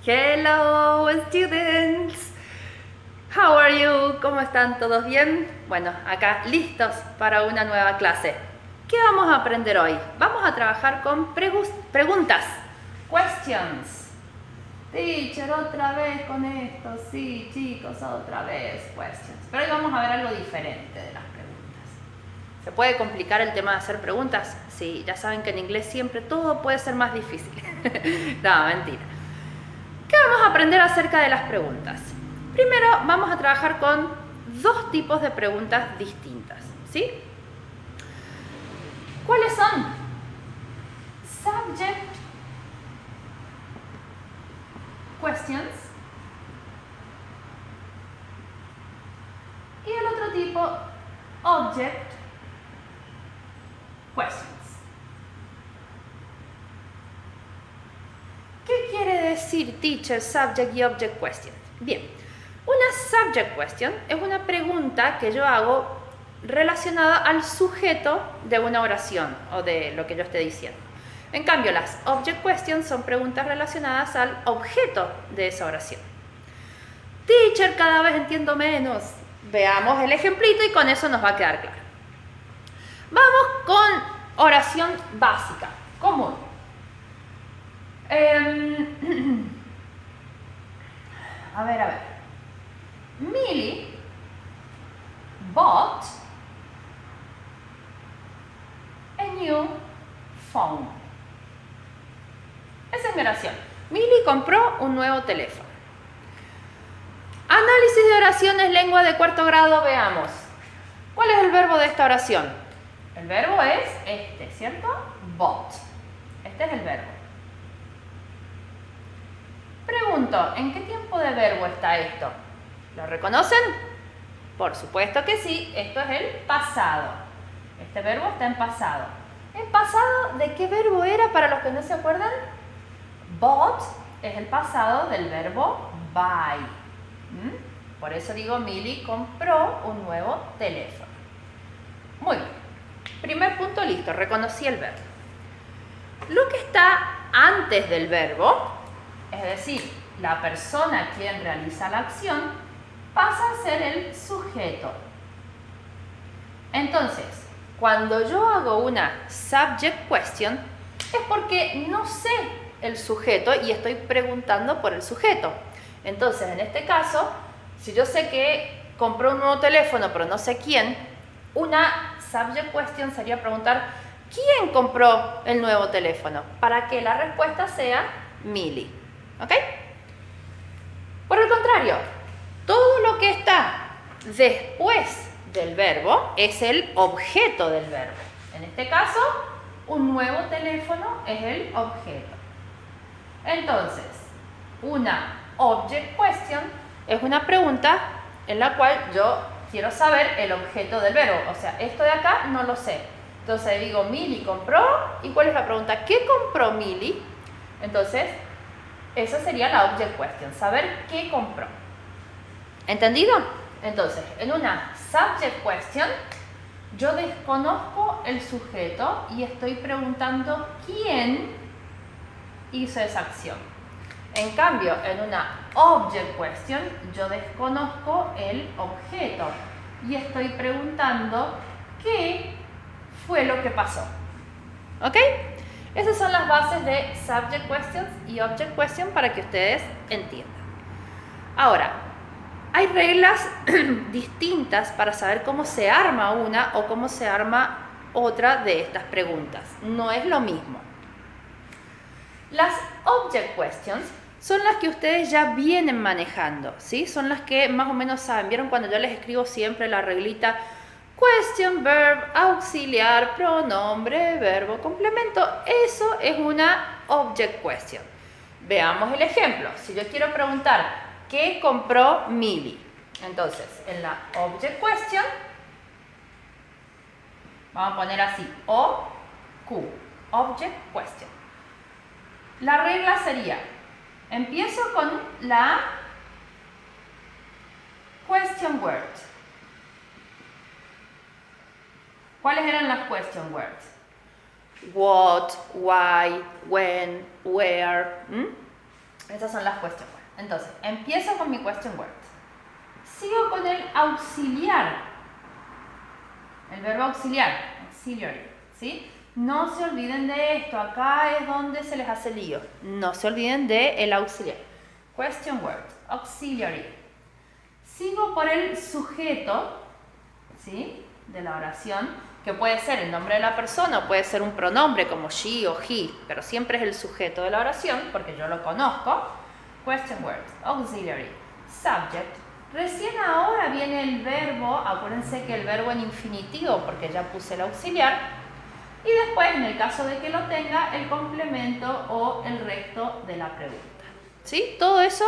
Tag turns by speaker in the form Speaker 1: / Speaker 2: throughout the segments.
Speaker 1: Hello, students. How are you? ¿Cómo están? ¿Todos bien? Bueno, acá listos para una nueva clase. ¿Qué vamos a aprender hoy? Vamos a trabajar con preguntas. Questions. Teacher, otra vez con esto. Sí, chicos, otra vez. Questions. Pero hoy vamos a ver algo diferente de las preguntas. ¿Se puede complicar el tema de hacer preguntas? Sí, ya saben que en inglés siempre todo puede ser más difícil. No, mentira. ¿Qué vamos a aprender acerca de las preguntas? Primero vamos a trabajar con dos tipos de preguntas distintas, ¿sí? ¿Cuáles son? Subject questions y el otro tipo, object questions. ¿Qué quiere decir, teacher, subject y object question? Bien, una subject question es una pregunta que yo hago relacionada al sujeto de una oración o de lo que yo esté diciendo. En cambio, las object questions son preguntas relacionadas al objeto de esa oración. Teacher, cada vez entiendo menos. Veamos el ejemplito y con eso nos va a quedar claro. Vamos con oración básica, común. A ver. Millie bought a new phone. Esa es mi oración. Millie compró un nuevo teléfono. Análisis de oraciones, lengua de cuarto grado, veamos. ¿Cuál es el verbo de esta oración? El verbo es este, ¿cierto? Bought. Este es el verbo. Pregunto, ¿en qué tiempo de verbo está esto? ¿Lo reconocen? Por supuesto que sí, esto es el pasado. Este verbo está en pasado. ¿En pasado de qué verbo era para los que no se acuerdan? Bought es el pasado del verbo buy. Por eso digo, Millie compró un nuevo teléfono. Muy bien. Primer punto listo, reconocí el verbo. Lo que está antes del verbo, es decir, la persona quien realiza la acción, pasa a ser el sujeto. Entonces, cuando yo hago una subject question, es porque no sé el sujeto y estoy preguntando por el sujeto. Entonces, en este caso, si yo sé que compró un nuevo teléfono, pero no sé quién, una subject question sería preguntar, ¿quién compró el nuevo teléfono? Para que la respuesta sea Millie. ¿Ok? Por el contrario, todo lo que está después del verbo es el objeto del verbo. En este caso, un nuevo teléfono es el objeto. Entonces, una object question es una pregunta en la cual yo quiero saber el objeto del verbo. O sea, esto de acá no lo sé. Entonces digo, Millie compró. ¿Y cuál es la pregunta? ¿Qué compró Millie? Entonces, esa sería la object question, saber qué compró. ¿Entendido? Entonces, en una subject question, yo desconozco el sujeto y estoy preguntando quién hizo esa acción. En cambio, en una object question, yo desconozco el objeto y estoy preguntando qué fue lo que pasó. ¿Ok? Esas son las bases de subject questions y object question para que ustedes entiendan. Ahora, hay reglas distintas para saber cómo se arma una o cómo se arma otra de estas preguntas. No es lo mismo. Las object questions son las que ustedes ya vienen manejando, ¿sí? Son las que más o menos saben. ¿Vieron cuando yo les escribo siempre la reglita? Question, verb, auxiliar, pronombre, verbo, complemento. Eso es una object question. Veamos el ejemplo. Si yo quiero preguntar, ¿qué compró Millie? Entonces, en la object question, vamos a poner así, O-Q, object question. La regla sería, empiezo con la question word. ¿Cuáles eran las question words? What, why, when, where. Esas son las question words. Entonces, empiezo con mi question word. Sigo con el auxiliar. El verbo auxiliar, auxiliary, ¿sí? No se olviden de esto, acá es donde se les hace lío. No se olviden de el auxiliar. Question word, auxiliary. Sigo por el sujeto, ¿sí? De la oración, que puede ser el nombre de la persona o puede ser un pronombre como she o he, pero siempre es el sujeto de la oración porque yo lo conozco. Question word, auxiliary, subject. Recién ahora viene el verbo, acuérdense que el verbo en infinitivo porque ya puse el auxiliar, y después en el caso de que lo tenga, el complemento o el resto de la pregunta. ¿Sí? Todo eso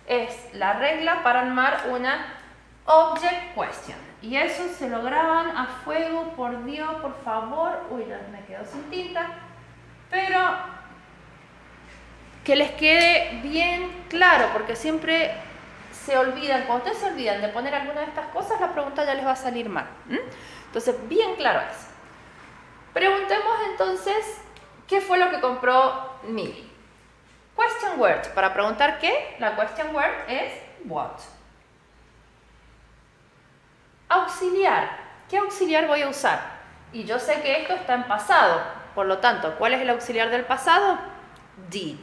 Speaker 1: es la regla para armar una object question. Y eso se lo graban a fuego, por Dios, por favor. Uy, ya me quedo sin tinta. Pero que les quede bien claro, porque siempre se olvidan, cuando ustedes se olvidan de poner alguna de estas cosas, la pregunta ya les va a salir mal. Entonces, bien claro es. Preguntemos entonces, ¿qué fue lo que compró Milly? Question word. Para preguntar qué, la question word es what. Auxiliar. ¿Qué auxiliar voy a usar? Y yo sé que esto está en pasado. Por lo tanto, ¿cuál es el auxiliar del pasado? Did.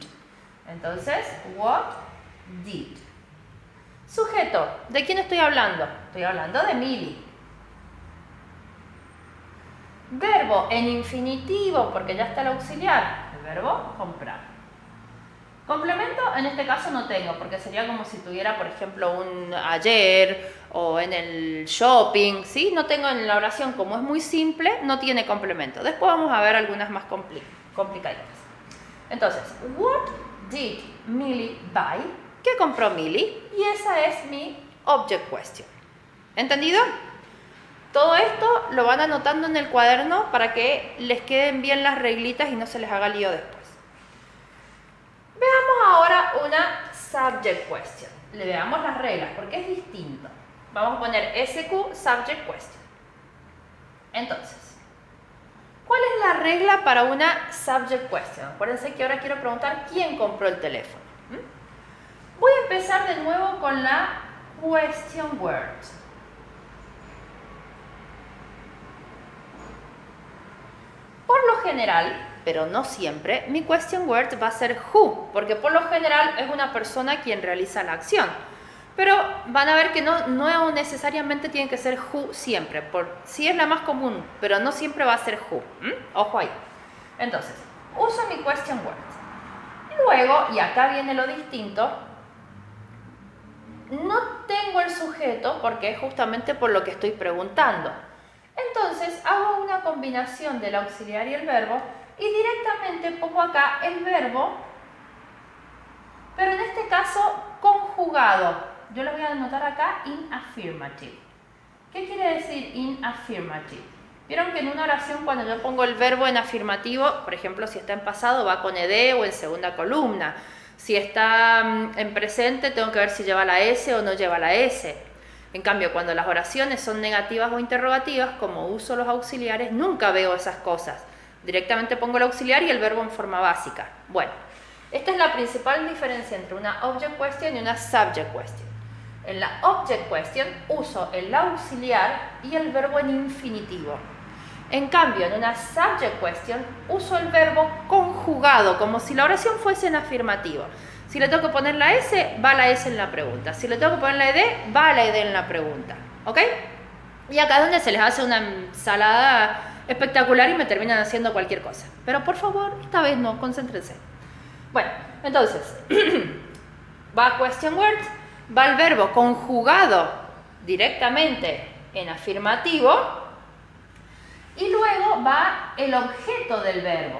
Speaker 1: Entonces, what did. Sujeto. ¿De quién estoy hablando? Estoy hablando de Milly. Verbo en infinitivo, porque ya está el auxiliar. El verbo comprar. Complemento en este caso no tengo, porque sería como si tuviera, por ejemplo, un ayer o en el shopping, ¿sí? No tengo en la oración, como es muy simple, no tiene complemento. Después vamos a ver algunas más complicaditas. Entonces, what did Milly buy? ¿Qué compró Milly? Y esa es mi object question. ¿Entendido? Todo esto lo van anotando en el cuaderno para que les queden bien las reglitas y no se les haga lío después. Veamos ahora una subject question. Le veamos las reglas porque es distinto. Vamos a poner SQ subject question. Entonces, ¿cuál es la regla para una subject question? Acuérdense que ahora quiero preguntar quién compró el teléfono. Voy a empezar de nuevo con la question word. Por lo general, pero no siempre, mi question word va a ser who, porque por lo general es una persona quien realiza la acción. Pero van a ver que no necesariamente tiene que ser who siempre, sí es la más común, pero no siempre va a ser who. Ojo ahí. Entonces, uso mi question word. Luego, y acá viene lo distinto, no tengo el sujeto porque es justamente por lo que estoy preguntando. Entonces hago una combinación del auxiliar y el verbo y directamente pongo acá el verbo, pero en este caso conjugado. Yo lo voy a anotar acá in affirmative. ¿Qué quiere decir in affirmative? Vieron que en una oración cuando yo pongo el verbo en afirmativo, por ejemplo si está en pasado va con ed o en segunda columna. Si está en presente tengo que ver si lleva la S o no lleva la S. En cambio, cuando las oraciones son negativas o interrogativas, como uso los auxiliares, nunca veo esas cosas. Directamente pongo el auxiliar y el verbo en forma básica. Bueno, esta es la principal diferencia entre una object question y una subject question. En la object question uso el auxiliar y el verbo en infinitivo. En cambio, en una subject question uso el verbo conjugado, como si la oración fuese en afirmativo. Si le tengo que poner la S, va la S en la pregunta. Si le tengo que poner la ED, va la ED en la pregunta. ¿Ok? Y acá es donde se les hace una ensalada espectacular y me terminan haciendo cualquier cosa. Pero por favor, esta vez no, concéntrense. Bueno, entonces, va question word, va el verbo conjugado directamente en afirmativo y luego va el objeto del verbo.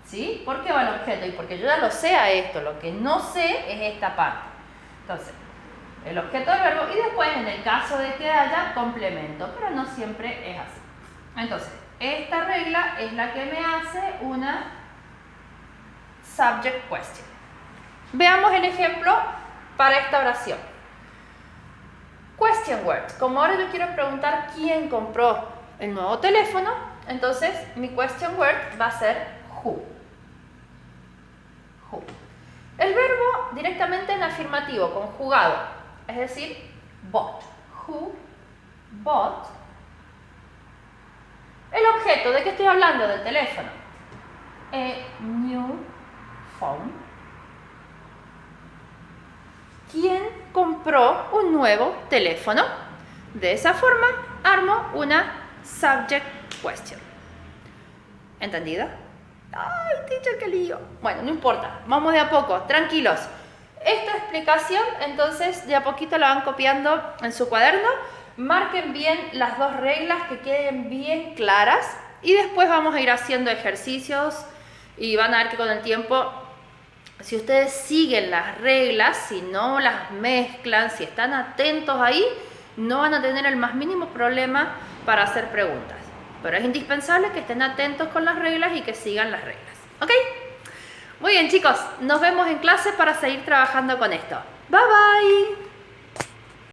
Speaker 1: ¿Sí? ¿Por qué va el objeto? Y porque yo ya lo sé a esto, lo que no sé es esta parte. Entonces, el objeto del verbo y después en el caso de que haya complemento, pero no siempre es así. Entonces, esta regla es la que me hace una subject question. Veamos el ejemplo para esta oración. Question word. Como ahora yo quiero preguntar quién compró el nuevo teléfono, entonces mi question word va a ser who. El verbo directamente en afirmativo, conjugado. Es decir, bought. Who bought. El objeto, ¿de qué estoy hablando? Del teléfono. A new phone. ¿Quién compró un nuevo teléfono? De esa forma, armo una subject question. ¿Entendida? ¡Ay, teacher, qué lío! Bueno, no importa, vamos de a poco, tranquilos. Esta explicación, entonces, de a poquito la van copiando en su cuaderno. Marquen bien las dos reglas, que queden bien claras. Y después vamos a ir haciendo ejercicios y van a ver que con el tiempo, si ustedes siguen las reglas, si no las mezclan, si están atentos ahí, no van a tener el más mínimo problema para hacer preguntas. Pero es indispensable que estén atentos con las reglas y que sigan las reglas. ¿Ok? Muy bien, chicos. Nos vemos en clase para seguir trabajando con esto. Bye, bye.